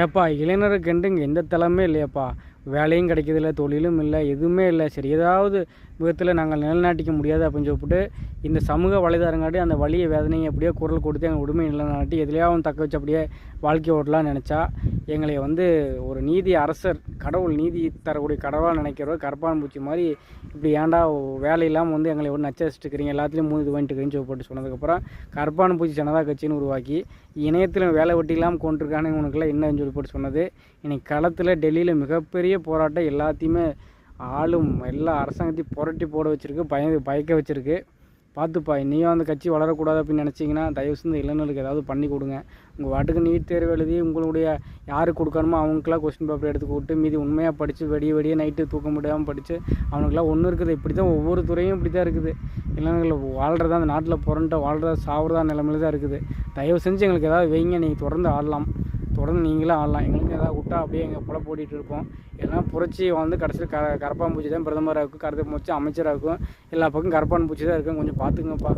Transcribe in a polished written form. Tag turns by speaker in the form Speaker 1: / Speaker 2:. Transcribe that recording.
Speaker 1: ஏப்பா இளைஞருக்குன்ட்டு இங்கே எந்த தளமே இல்லையாப்பா. வேலையும் கிடைக்கிறதில்ல, தொழிலும் இல்லை, எதுவுமே இல்லை. சரி ஏதாவது விதத்தில் நாங்கள் நிலைநாட்டிக்க முடியாது அப்படின்னு சொல்லிட்டு இந்த சமூக வலைதளங்காட்டி அந்த வலிய வேதனையை எப்படியோ குரல் கொடுத்து எங்கள் உரிமை நிலைநாட்டி எதுலையாவது தக்க வச்சு அப்படியே வாழ்க்கை ஓட்டலாம்னு நினச்சா எங்களை ஒரு நீதி அரசர், கடவுள் நீதி தரக்கூடிய கடவுளாக நினைக்கிறவர் கரப்பான் பூச்சி மாதிரி இப்படி ஏன்டா வேலை இல்லாமல் எங்களை நச்சரிச்சுட்டு இருக்கிறீங்க, எல்லாத்துலேயும் மூணு இது பண்ணிட்டு போட்டு சொன்னதுக்கப்புறம் கரப்பான் பூச்சி ஜனதா கட்சின்னு உருவாக்கி இணையத்தில் வேலை வெட்டி இல்லாமல் கொண்டிருக்கானு உனக்குலாம் என்னன்னு சொல்லி போட்டு சொன்னது. இன்னைக்கு களத்தில் டெல்லியில் மிகப்பெரிய போராட்டம் எல்லாத்தையுமே ஆளும் எல்லா அரசாங்கத்தையும் புரட்டி போட வச்சுருக்கு, பயக்க வச்சுருக்கு. பார்த்துப்பா, நீயும் அந்த கட்சி வளரக்கூடாது அப்படின்னு நினச்சிங்கன்னா தயவு செஞ்சு இளைஞர்களுக்கு ஏதாவது பண்ணி கொடுங்க. உங்கள் வாட்டுக்கு நீட் தேர்வு எழுதி உங்களுடைய யாருக்கு கொடுக்கணுமோ அவங்களுக்குலாம் கொஸ்டின் பேப்பர் எடுத்து கூப்பிட்டு மீதி உண்மையாக படித்து வெடிய நைட்டு தூக்க முடியாமல் படித்து அவனுக்குலாம் ஒன்றும் இருக்குது. இப்படி தான் ஒவ்வொரு துறையும் இப்படி தான் இருக்குது. இளைஞர்கள் வாழ்கிறதா அந்த நாட்டில் புரண்ட வாழ்கிறதா சாவுறதா நிலைமையில தான் இருக்குது. தயவு செஞ்சு எங்களுக்கு ஏதாவது வைங்க, நீங்கள் தொடர்ந்து ஆடலாம், தொடர்ந்து நீங்களும் ஆடலாம். எங்களுக்கு ஏதாவது விட்டா அப்படியே எங்கள் புல போட்டிகிட்டு இருப்போம். எல்லாம் புரட்சி கடைசியில் கரப்பான் பூச்சி தான் பிரதமராக இருக்கும், கருத்து பூச்சி அமைச்சராக இருக்கும், எல்லா பக்கம் கரப்பான் பூச்சி தான் இருக்கும். கொஞ்சம் பார்த்துங்கப்பா.